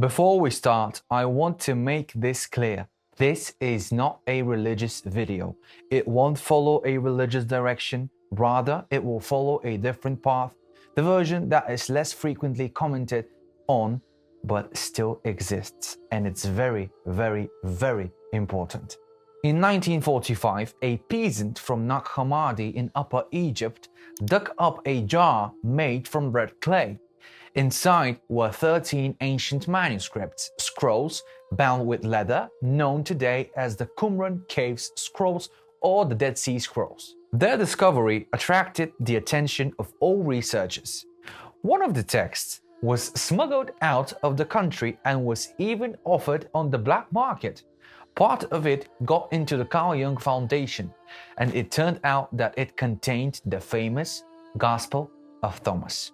Before we start, I want to make this clear. This is not a religious video. It won't follow a religious direction. Rather, it will follow a different path, the version that is less frequently commented on, but still exists. And it's very, very, very important. In 1945, a peasant from Nag Hammadi in Upper Egypt dug up a jar made from red clay. Inside were 13 ancient manuscripts, scrolls bound with leather, known today as the Qumran Caves Scrolls or the Dead Sea Scrolls. Their discovery attracted the attention of all researchers. One of the texts was smuggled out of the country and was even offered on the black market. Part of it got into the Carl Jung Foundation, and it turned out that it contained the famous Gospel of Thomas.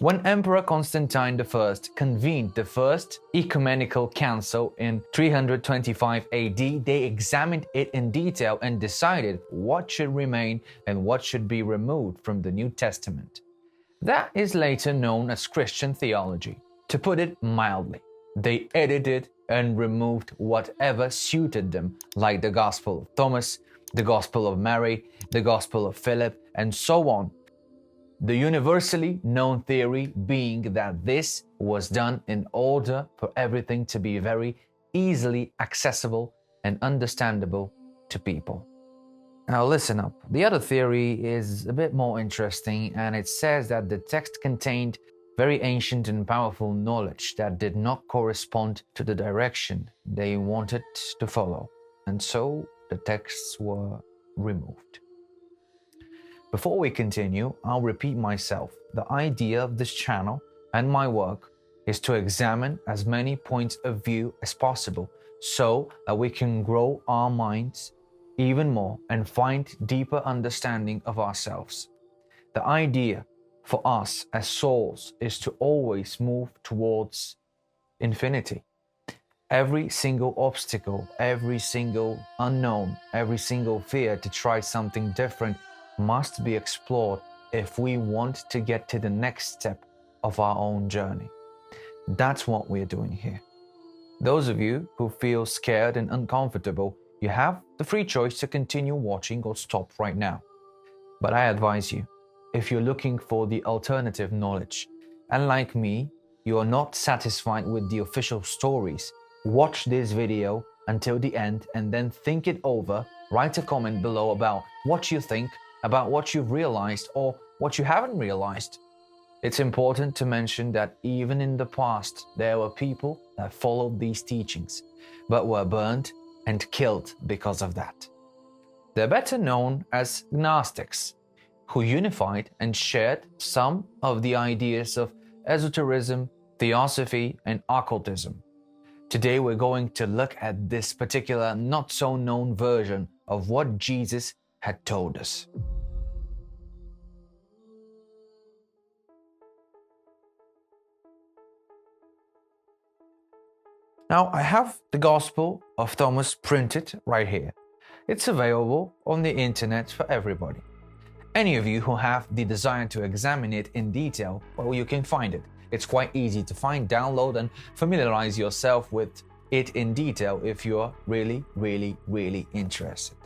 When Emperor Constantine I convened the First Ecumenical Council in 325 AD, they examined it in detail and decided what should remain and what should be removed from the New Testament. That is later known as Christian theology. To put it mildly, they edited and removed whatever suited them, like the Gospel of Thomas, the Gospel of Mary, the Gospel of Philip, and so on. The universally known theory being that this was done in order for everything to be very easily accessible and understandable to people. Now listen up. The other theory is a bit more interesting, and it says that the text contained very ancient and powerful knowledge that did not correspond to the direction they wanted to follow, and so the texts were removed. Before we continue, I'll repeat myself. The idea of this channel and my work is to examine as many points of view as possible so that we can grow our minds even more and find deeper understanding of ourselves. The idea for us as souls is to always move towards infinity. Every single obstacle, every single unknown, every single fear to try something different must be explored if we want to get to the next step of our own journey. That's what we're doing here. Those of you who feel scared and uncomfortable, you have the free choice to continue watching or stop right now. But I advise you, if you're looking for the alternative knowledge, and like me, you are not satisfied with the official stories, watch this video until the end and then think it over. Write a comment below about what you think, about what you've realized or what you haven't realized. It's important to mention that even in the past, there were people that followed these teachings, but were burned and killed because of that. They're better known as Gnostics, who unified and shared some of the ideas of esotericism, theosophy, and occultism. Today we're going to look at this particular not-so-known version of what Jesus had told us. Now, I have the Gospel of Thomas printed right here. It's available on the internet for everybody. Any of you who have the desire to examine it in detail, well, you can find it. It's quite easy to find, download, and familiarize yourself with it in detail if you're really, really, really interested.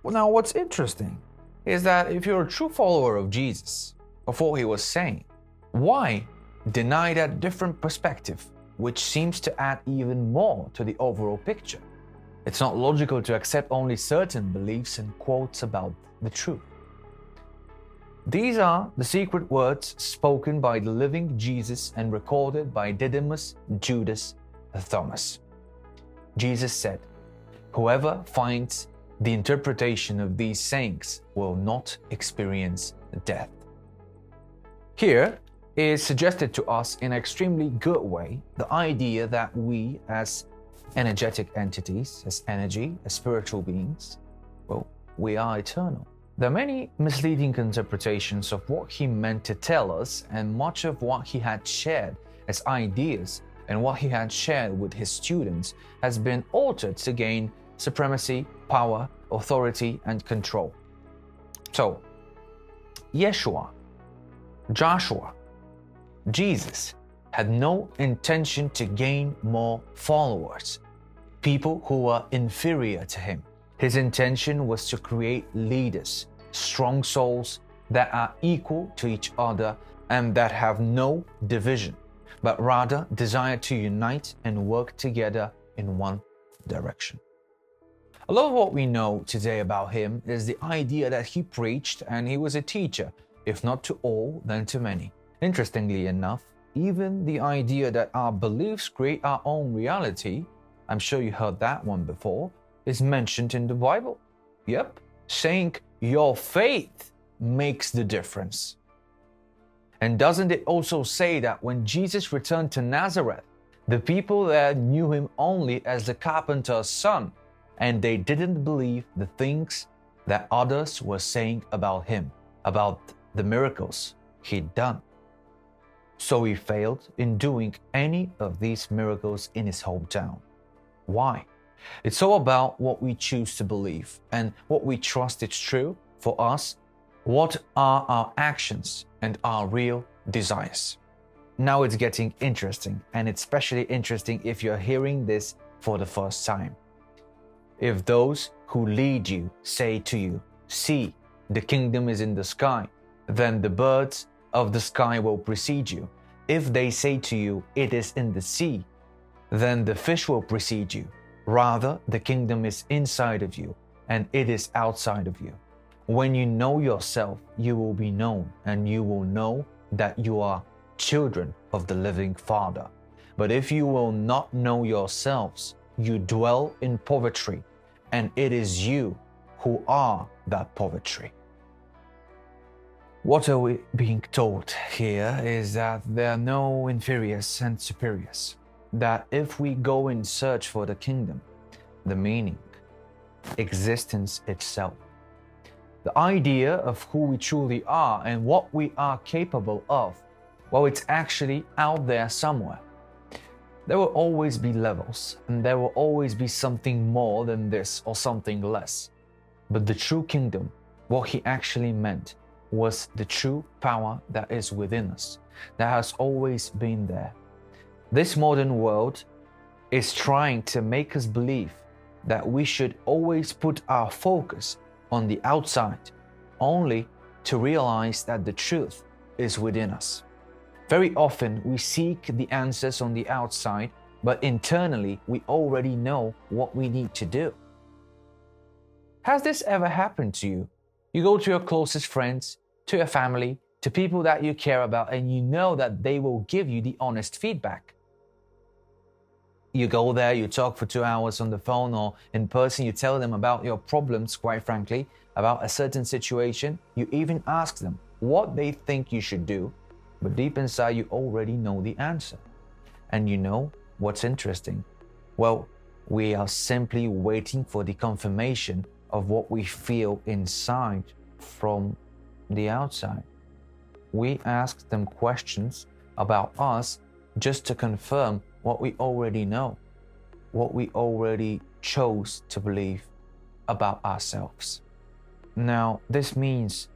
Well, now, what's interesting is that if you're a true follower of Jesus, of what he was saying, why deny that different perspective, which seems to add even more to the overall picture? It's not logical to accept only certain beliefs and quotes about the truth. These are the secret words spoken by the living Jesus and recorded by Didymus Judas Thomas. Jesus said, "Whoever finds the interpretation of these sayings will not experience death." Here is suggested to us in an extremely good way the idea that we as energetic entities, as energy, as spiritual beings, well, we are eternal. There are many misleading interpretations of what he meant to tell us, and much of what he had shared as ideas and what he had shared with his students has been altered to gain supremacy, power, authority, and control. So, Yeshua, Joshua, Jesus, had no intention to gain more followers, people who were inferior to him. His intention was to create leaders, strong souls that are equal to each other and that have no division, but rather desire to unite and work together in one direction. A lot of what we know today about him is the idea that he preached and he was a teacher, if not to all, then to many. Interestingly enough, even the idea that our beliefs create our own reality, I'm sure you heard that one before, is mentioned in the Bible. Yep, saying your faith makes the difference. And doesn't it also say that when Jesus returned to Nazareth, the people there knew him only as the carpenter's son, and they didn't believe the things that others were saying about him, about the miracles he'd done. So he failed in doing any of these miracles in his hometown. Why? It's all about what we choose to believe and what we trust is true for us. What are our actions and our real desires? Now it's getting interesting, and it's especially interesting if you're hearing this for the first time. If those who lead you say to you, "See, the kingdom is in the sky," then the birds of the sky will precede you. If they say to you, "It is in the sea," then the fish will precede you. Rather, the kingdom is inside of you, and it is outside of you. When you know yourself, you will be known, and you will know that you are children of the living Father. But if you will not know yourselves, you dwell in poverty, and it is you who are that poverty. What are we being told here is that there are no inferiors and superiors. That if we go in search for the kingdom, the meaning, existence itself, the idea of who we truly are and what we are capable of, well, it's actually out there somewhere. There will always be levels, and there will always be something more than this or something less. But the true kingdom, what he actually meant, was the true power that is within us, that has always been there. This modern world is trying to make us believe that we should always put our focus on the outside, only to realize that the truth is within us. Very often we seek the answers on the outside, but internally we already know what we need to do. Has this ever happened to you? You go to your closest friends, to your family, to people that you care about, and you know that they will give you the honest feedback. You go there, you talk for 2 hours on the phone or in person, you tell them about your problems, quite frankly, about a certain situation. You even ask them what they think you should do, but deep inside you already know the answer. And you know what's interesting? Well, we are simply waiting for the confirmation of what we feel inside from the outside. We ask them questions about us just to confirm what we already know, what we already chose to believe about ourselves. Now, this means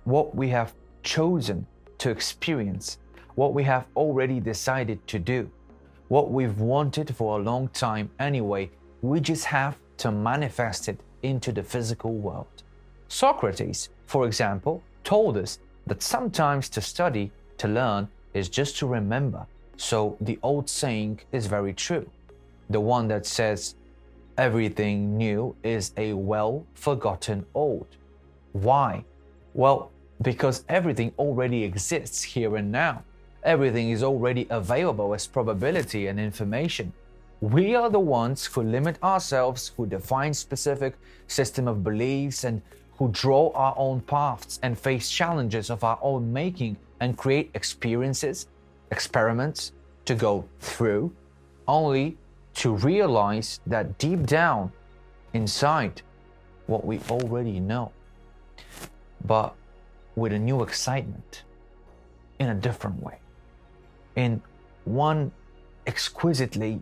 what we have chosen to experience, what we have already decided to do, what we've wanted for a long time anyway, we just have to manifest it into the physical world. Socrates, for example, told us that sometimes to study, to learn, is just to remember. So the old saying is very true. The one that says, everything new is a well-forgotten old. Why? Well, because everything already exists here and now. Everything is already available as probability and information. We are the ones who limit ourselves, who define specific system of beliefs, and who draw our own paths and face challenges of our own making and create experiences, experiments to go through, only to realize that deep down inside what we already know, but with a new excitement, in a different way, in one exquisitely,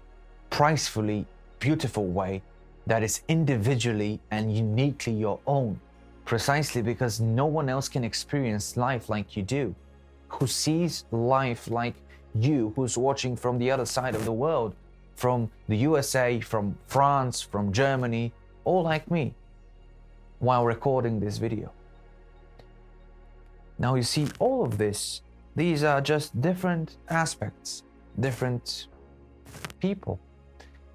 pricefully beautiful way that is individually and uniquely your own, precisely because no one else can experience life like you do, who sees life like you who's watching from the other side of the world, from the USA, from France, from Germany, all like me, while recording this video. Now you see all of this, these are just different aspects, different people,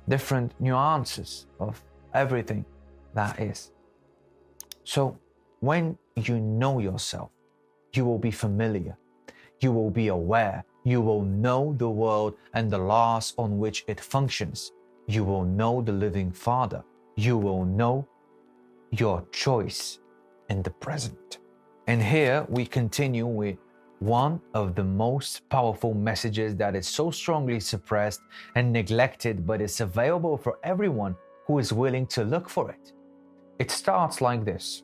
different nuances of everything that is. So when you know yourself, you will be familiar, you will be aware, you will know the world and the laws on which it functions. You will know the living Father. You will know your choice in the present. And here we continue with one of the most powerful messages that is so strongly suppressed and neglected, but is available for everyone who is willing to look for it. It starts like this: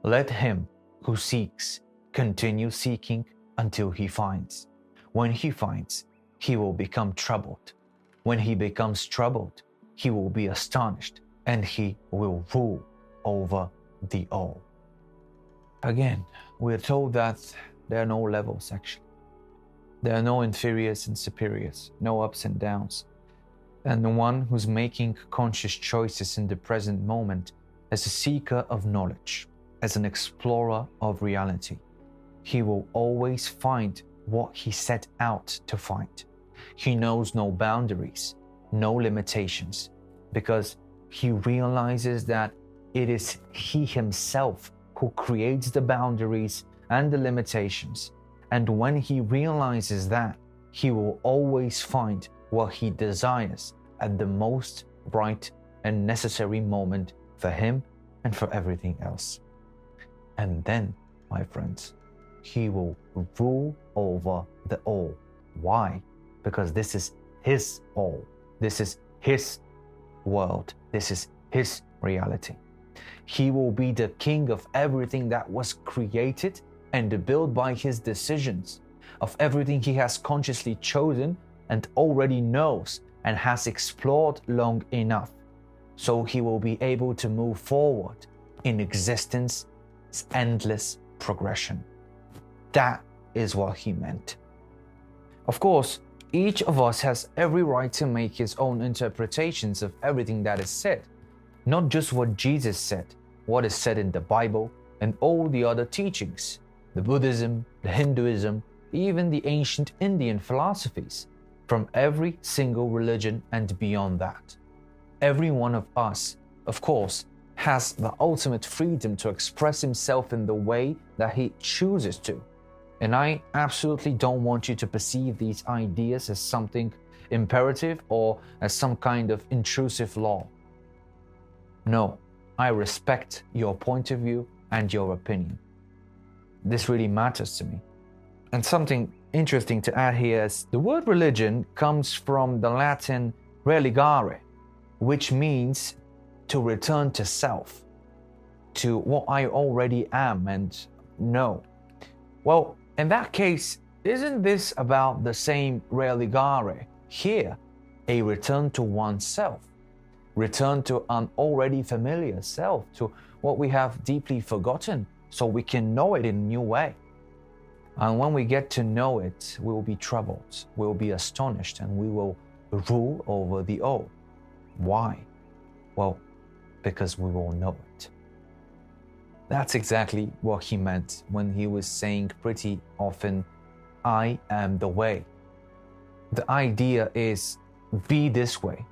let him who seeks continue seeking until he finds. When he finds, he will become troubled. When he becomes troubled, he will be astonished, and he will rule over the all. Again, we're told that there are no levels actually. There are no inferiors and superiors, no ups and downs. And the one who's making conscious choices in the present moment as a seeker of knowledge, as an explorer of reality, he will always find what he set out to find. He knows no boundaries, no limitations, because he realizes that it is he himself who creates the boundaries and the limitations. And when he realizes that, he will always find what he desires at the most right and necessary moment for him and for everything else. And then, my friends, he will rule over the all. Why? Because this is his all. This is his world. This is his reality. He will be the king of everything that was created and built by his decisions, of everything he has consciously chosen and already knows and has explored long enough. So he will be able to move forward in existence's endless progression. That is what he meant. Of course, each of us has every right to make his own interpretations of everything that is said, not just what Jesus said, what is said in the Bible and all the other teachings, the Buddhism, the Hinduism, even the ancient Indian philosophies, from every single religion and beyond that. Every one of us, of course, has the ultimate freedom to express himself in the way that he chooses to. And I absolutely don't want you to perceive these ideas as something imperative or as some kind of intrusive law. No, I respect your point of view and your opinion. This really matters to me. And something interesting to add here is the word religion comes from the Latin religare, which means to return to self, to what I already am and know. Well, in that case, isn't this about the same religare here, a return to oneself, return to an already familiar self, to what we have deeply forgotten, so we can know it in a new way? And when we get to know it, we will be troubled, we will be astonished, and we will rule over the all. Why? Well, because we will know it. That's exactly what he meant when he was saying pretty often, I am the way. The idea is, be this way,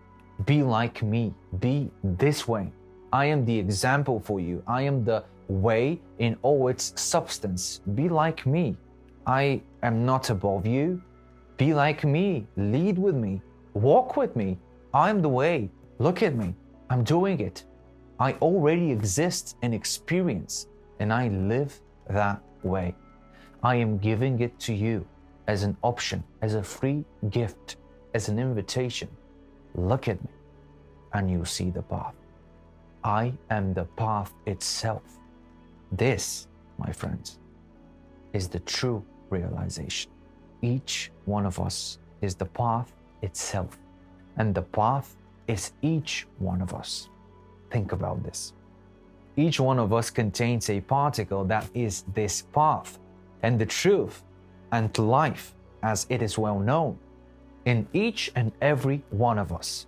be like me, be this way. I am the example for you. I am the way in all its substance. Be like me. I am not above you. Be like me. Lead with me. Walk with me. I am the way. Look at me. I'm doing it. I already exist in experience, and I live that way. I am giving it to you as an option, as a free gift, as an invitation. Look at me, and you'll see the path. I am the path itself. This, my friends, is the true realization. Each one of us is the path itself, and the path is each one of us. Think about this. Each one of us contains a particle that is this path, and the truth and life as it is well known in each and every one of us.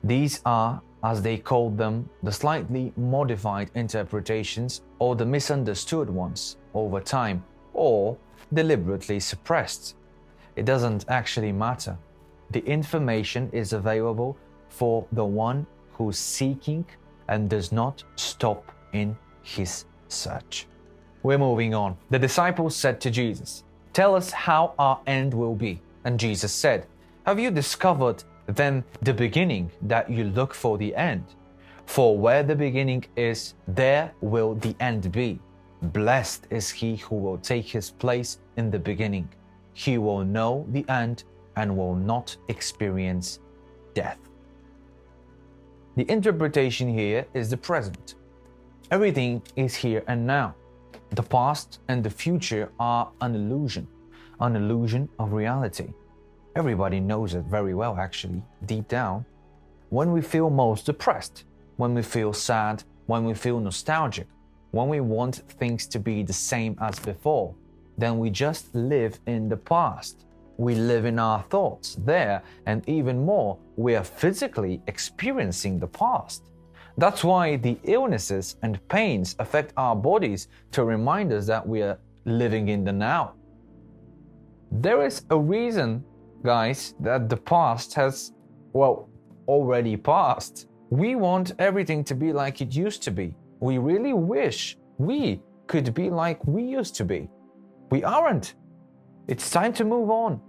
These are, as they called them, the slightly modified interpretations or the misunderstood ones over time, or deliberately suppressed. It doesn't actually matter. The information is available for the one who's seeking and does not stop in his search. We're moving on. The disciples said to Jesus, "Tell us how our end will be." And Jesus said, "Have you discovered then the beginning, that you look for the end? For where the beginning is, there will the end be. Blessed is he who will take his place in the beginning. He will know the end and will not experience death." The interpretation here is the present. Everything is here and now. The past and the future are an illusion of reality. Everybody knows it very well, actually, deep down. When we feel most depressed, when we feel sad, when we feel nostalgic, when we want things to be the same as before, then we just live in the past. We live in our thoughts there, and even more, we are physically experiencing the past. That's why the illnesses and pains affect our bodies to remind us that we are living in the now. There is a reason, guys, that the past has, already passed. We want everything to be like it used to be. We really wish we could be like we used to be. We aren't. It's time to move on.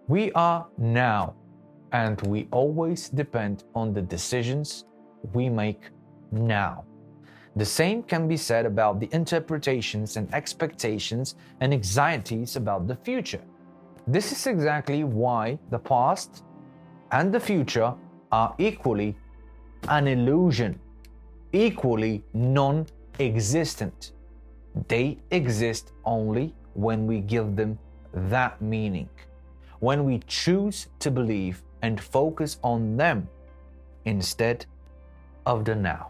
We are now, and we always depend on the decisions we make now. The same can be said about the interpretations and expectations and anxieties about the future. This is exactly why the past and the future are equally an illusion, equally non-existent. They exist only when we give them that meaning, when we choose to believe and focus on them instead of the now.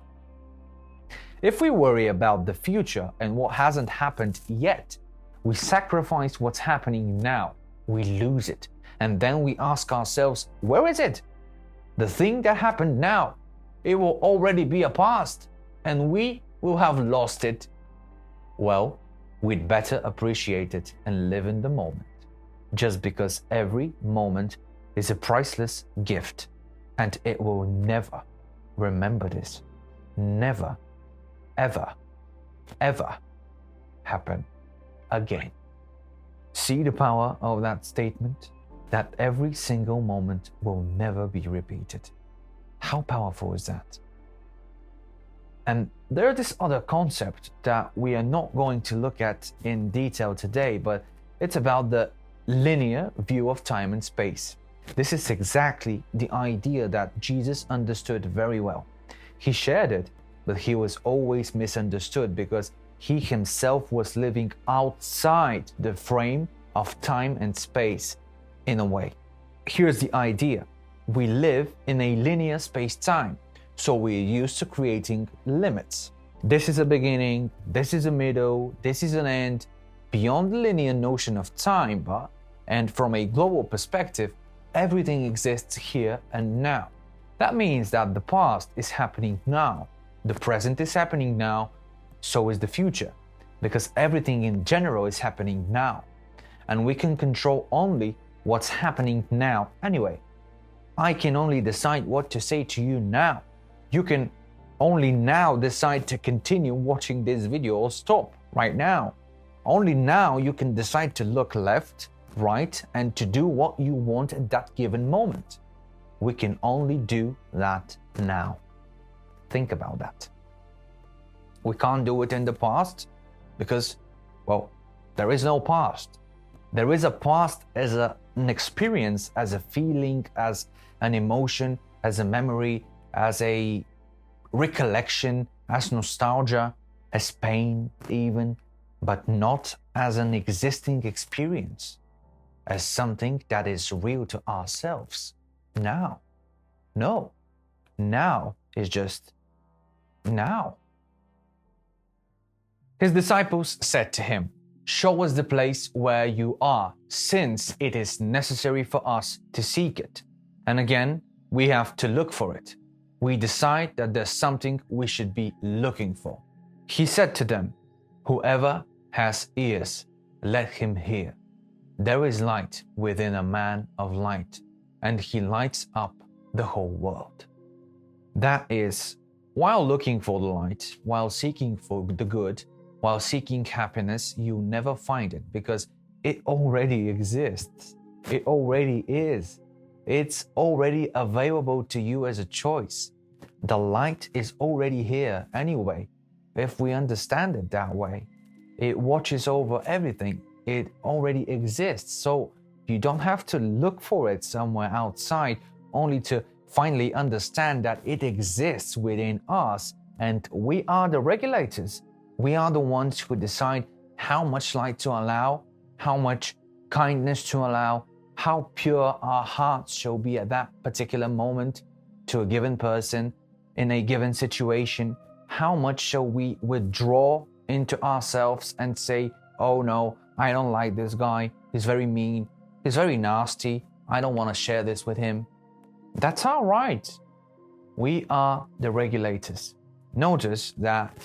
If we worry about the future and what hasn't happened yet, we sacrifice what's happening now. We lose it. And then we ask ourselves, where is it? The thing that happened now, it will already be a past, and we will have lost it. Well, we'd better appreciate it and live in the moment, just because every moment is a priceless gift, and it will never, remember this, never, ever, ever happen again. See the power of that statement? That every single moment will never be repeated. How powerful is that? And there's this other concept that we are not going to look at in detail today, but it's about the linear view of time and space. This is exactly the idea that Jesus understood very well. He shared it, but he was always misunderstood because he himself was living outside the frame of time and space in a way. Here's the idea. We live in a linear space-time, so we're used to creating limits. This is a beginning, this is a middle, this is an end, beyond the linear notion of time, and from a global perspective, everything exists here and now. That means that the past is happening now, the present is happening now, so is the future, because everything in general is happening now, and we can control only what's happening now anyway. I can only decide what to say to you now. You can only now decide to continue watching this video or stop right now. Only now you can decide to look left, right, and to do what you want at that given moment. We can only do that now. Think about that. We can't do it in the past because, there is no past. There is a past as an experience, as a feeling, as an emotion, as a memory, as a recollection, as nostalgia, as pain even, but not as an existing experience, as something that is real to ourselves now. No, now is just now. His disciples said to him, Show us the place where you are, since it is necessary for us to seek it. And again, we have to look for it. We decide that there's something we should be looking for. He said to them, "Whoever has ears, let him hear. There is light within a man of light, and he lights up the whole world." That is, while looking for the light, while seeking for the good, while seeking happiness, you never find it because it already exists. It already is. It's already available to you as a choice. The light is already here anyway, if we understand it that way. It watches over everything. It already exists, so you don't have to look for it somewhere outside only to finally understand that it exists within us, and we are the regulators. We are the ones who decide how much light to allow, how much kindness to allow, how pure our hearts shall be at that particular moment to a given person in a given situation. How much shall we withdraw into ourselves and say, "Oh no, I don't like this guy, he's very mean, he's very nasty, I don't want to share this with him." That's our right. We are the regulators. Notice that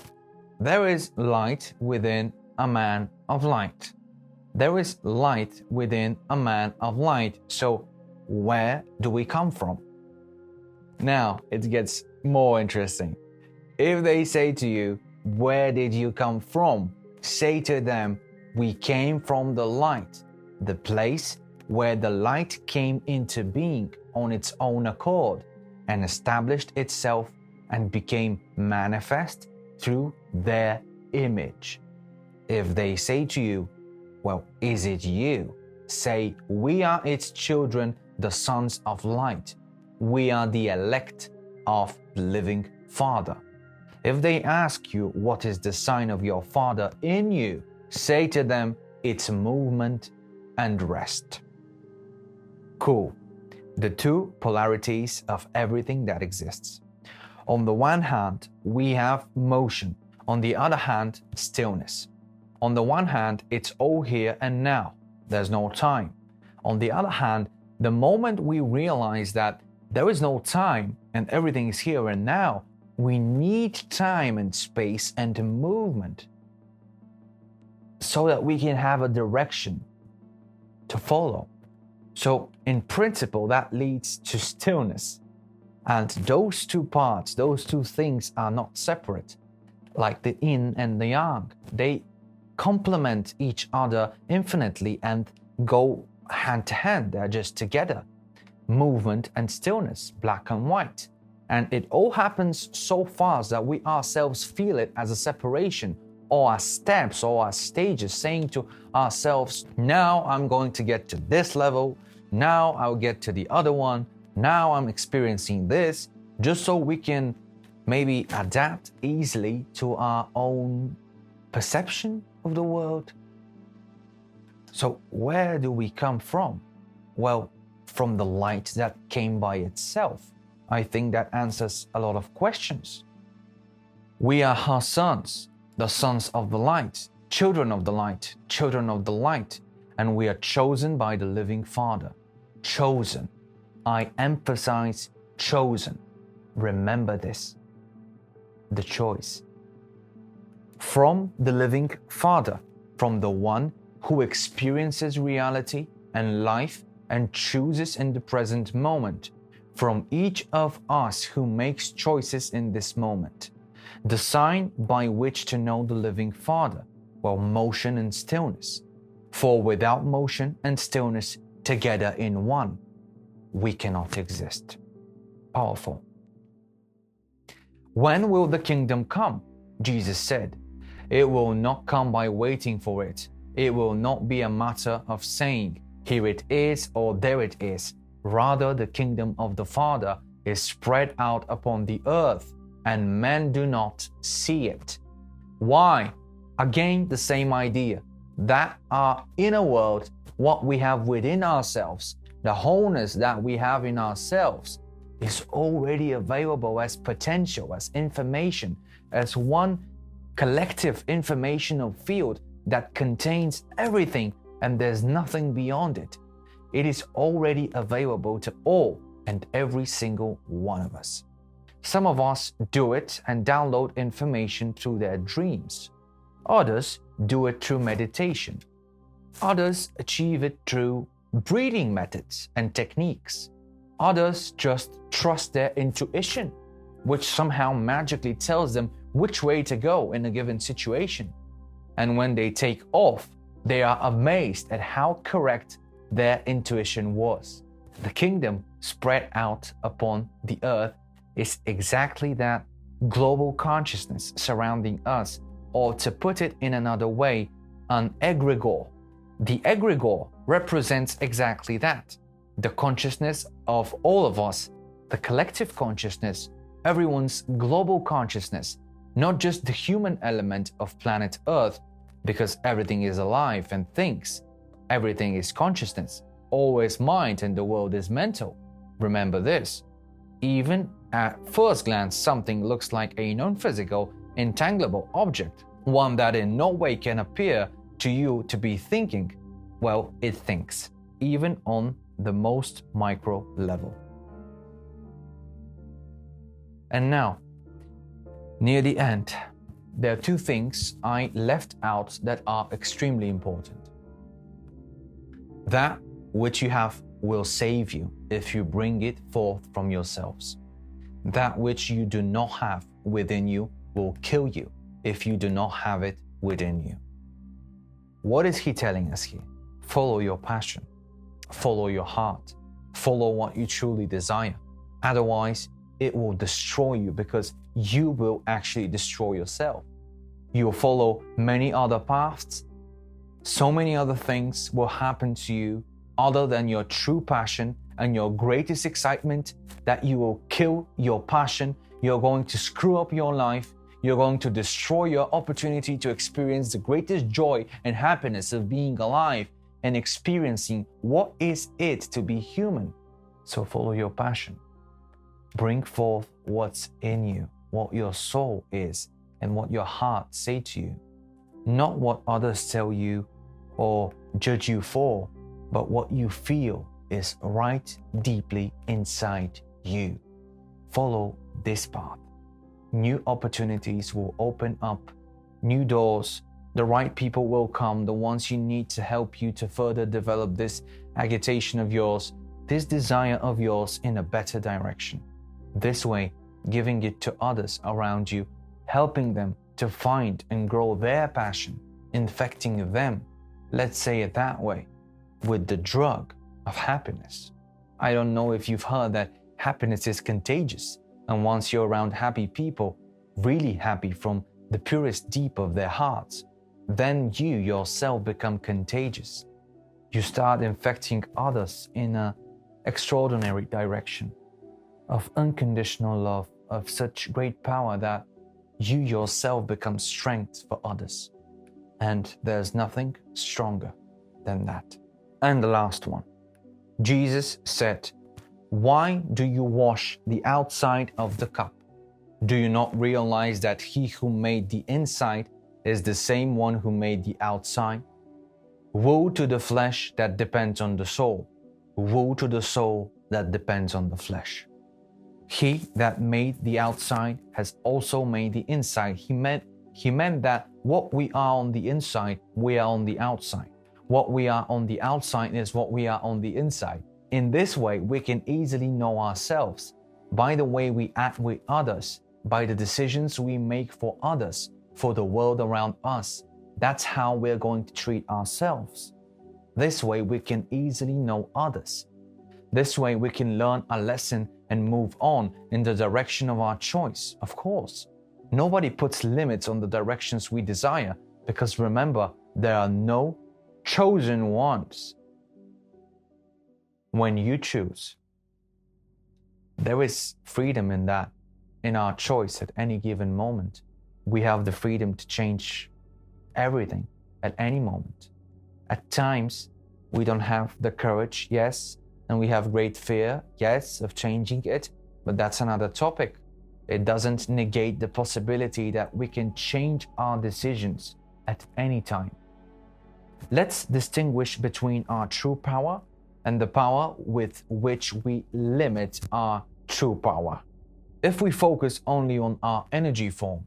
there is light within a man of light. There is light within a man of light. So where do we come from? Now it gets more interesting. If they say to you, "Where did you come from?" say to them, "We came from the light, the place where the light came into being on its own accord and established itself and became manifest through their image." If they say to you, "Well, is it you?" say, "We are its children, the sons of light. We are the elect of the living Father." If they ask you, "What is the sign of your Father in you?" say to them, "It's movement and rest." Cool. The two polarities of everything that exists. On the one hand, we have motion. On the other hand, stillness. On the one hand, it's all here and now. There's no time. On the other hand, the moment we realize that there is no time and everything is here and now, we need time and space and movement so that we can have a direction to follow. So in principle, that leads to stillness. And those two parts, those two things are not separate, like the yin and the yang. They complement each other infinitely and go hand to hand. They're just together. Movement and stillness, black and white. And it all happens so fast that we ourselves feel it as a separation, or as steps, or as stages, saying to ourselves, "Now I'm going to get to this level, now I'll get to the other one, now I'm experiencing this," just so we can maybe adapt easily to our own perception of the world. So where do we come from? Well, from the light that came by itself. I think that answers a lot of questions. We are her sons, the sons of the light, children of the light, children of the light, and we are chosen by the living Father. Chosen. I emphasize chosen. Remember this. The choice. From the living Father, from the one who experiences reality and life and chooses in the present moment, from each of us who makes choices in this moment. The sign by which to know the living Father, well, motion and stillness. For without motion and stillness together in one, we cannot exist. Powerful. When will the kingdom come? Jesus said, "It will not come by waiting for it. It will not be a matter of saying, 'Here it is,' or 'There it is.' Rather, the kingdom of the Father is spread out upon the earth, and men do not see it." Why? Again, the same idea, that our inner world, what we have within ourselves, the wholeness that we have in ourselves, is already available as potential, as information, as one collective informational field that contains everything and there's nothing beyond it. It is already available to all and every single one of us. Some of us do it and download information through their dreams. Others do it through meditation. Others achieve it through breathing methods and techniques. Others just trust their intuition, which somehow magically tells them which way to go in a given situation. And when they take off, they are amazed at how correct their intuition was. The kingdom spread out upon the earth is exactly that global consciousness surrounding us, or to put it in another way, an egregore. The egregore represents exactly that, the consciousness of all of us, the collective consciousness, everyone's global consciousness, not just the human element of planet Earth, because everything is alive and thinks. Everything is consciousness, always mind, and the world is mental. Remember this. Even at first glance, something looks like a non-physical, intangible object, one that in no way can appear to you to be thinking. Well, it thinks, even on the most micro level. And now, near the end, there are two things I left out that are extremely important. That which you have will save you if you bring it forth from yourselves. That which you do not have within you will kill you if you do not have it within you. What is he telling us here? Follow your passion. Follow your heart. Follow what you truly desire. Otherwise, it will destroy you, because you will actually destroy yourself. You will follow many other paths. So many other things will happen to you other than your true passion and your greatest excitement, that you will kill your passion. You're going to screw up your life. You're going to destroy your opportunity to experience the greatest joy and happiness of being alive and experiencing what is it to be human. So follow your passion. Bring forth what's in you, what your soul is, and what your heart say to you. Not what others tell you or judge you for, but what you feel is right deeply inside you. Follow this path. New opportunities will open up, new doors. The right people will come, the ones you need to help you to further develop this agitation of yours, this desire of yours in a better direction. This way, giving it to others around you, helping them to find and grow their passion, infecting them, let's say it that way, with the drug of happiness. I don't know if you've heard that happiness is contagious, and once you're around happy people, really happy from the purest deep of their hearts, then you yourself become contagious. You start infecting others in an extraordinary direction of unconditional love, of such great power that you yourself become strength for others. And there's nothing stronger than that. And the last one. Jesus said, "Why do you wash the outside of the cup? Do you not realize that he who made the inside is the same one who made the outside? Woe to the flesh that depends on the soul. Woe to the soul that depends on the flesh. He that made the outside has also made the inside." He meant that what we are on the inside, we are on the outside. What we are on the outside is what we are on the inside. In this way, we can easily know ourselves by the way we act with others, by the decisions we make for others, for the world around us. That's how we're going to treat ourselves. This way, we can easily know others. This way, we can learn a lesson and move on in the direction of our choice. Of course, nobody puts limits on the directions we desire, because remember, there are no chosen ones. When you choose, there is freedom in that, in our choice at any given moment. We have the freedom to change everything at any moment. At times, we don't have the courage, yes, and we have great fear, yes, of changing it, but that's another topic. It doesn't negate the possibility that we can change our decisions at any time. Let's distinguish between our true power and the power with which we limit our true power. If we focus only on our energy form,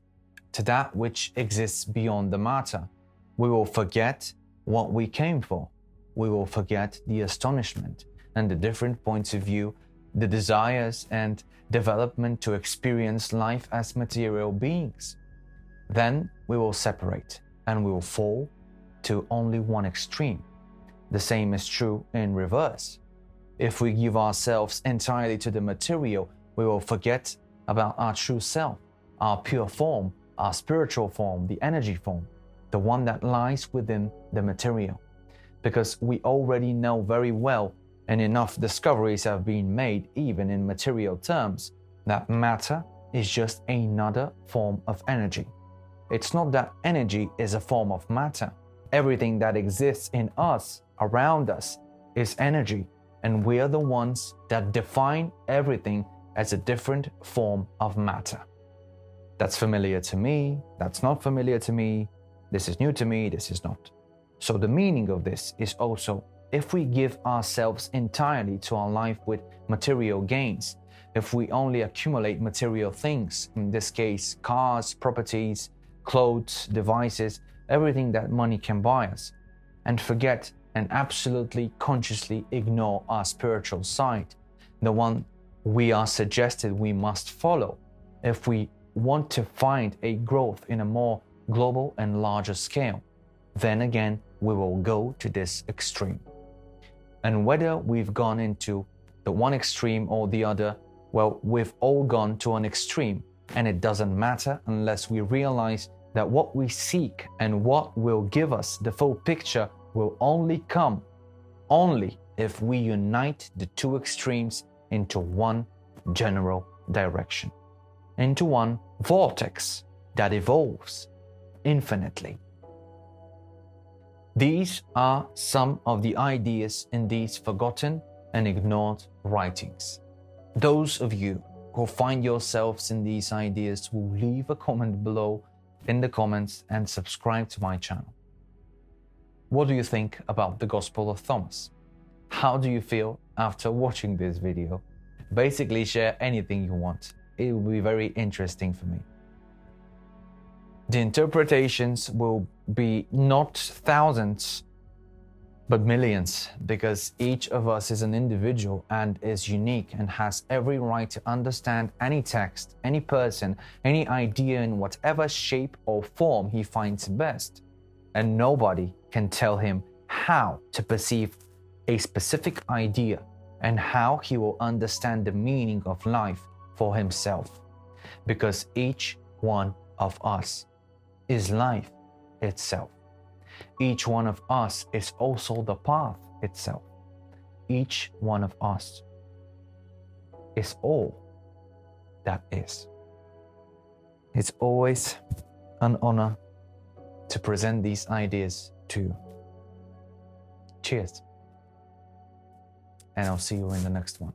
to that which exists beyond the matter, we will forget what we came for. We will forget the astonishment and the different points of view, the desires and development to experience life as material beings. Then we will separate and we will fall to only one extreme. The same is true in reverse. If we give ourselves entirely to the material, we will forget about our true self, our pure form, our spiritual form, the energy form, the one that lies within the material. Because we already know very well, and enough discoveries have been made even in material terms, that matter is just another form of energy. It's not that energy is a form of matter. Everything that exists in us, around us, is energy, and we are the ones that define everything as a different form of matter. That's familiar to me, that's not familiar to me, this is new to me, this is not. So the meaning of this is also, if we give ourselves entirely to our life with material gains, if we only accumulate material things, in this case cars, properties, clothes, devices, everything that money can buy us, and forget and absolutely consciously ignore our spiritual side, the one we are suggested we must follow if we want to find a growth in a more global and larger scale, then again we will go to this extreme. And whether we've gone into the one extreme or the other, well, we've all gone to an extreme, and it doesn't matter unless we realize that what we seek and what will give us the full picture will only come if we unite the two extremes into one general direction, into one vortex that evolves infinitely. These are some of the ideas in these forgotten and ignored writings. Those of you who find yourselves in these ideas will leave a comment below in the comments and subscribe to my channel. What do you think about the Gospel of Thomas? How do you feel after watching this video? Basically, share anything you want. It will be very interesting for me. The interpretations will be not thousands, but millions, because each of us is an individual and is unique and has every right to understand any text, any person, any idea in whatever shape or form he finds best. And nobody can tell him how to perceive a specific idea and how he will understand the meaning of life for himself, because each one of us is life itself. Each one of us is also the path itself. Each one of us is all that is. It's always an honor to present these ideas to you. Cheers. And I'll see you in the next one.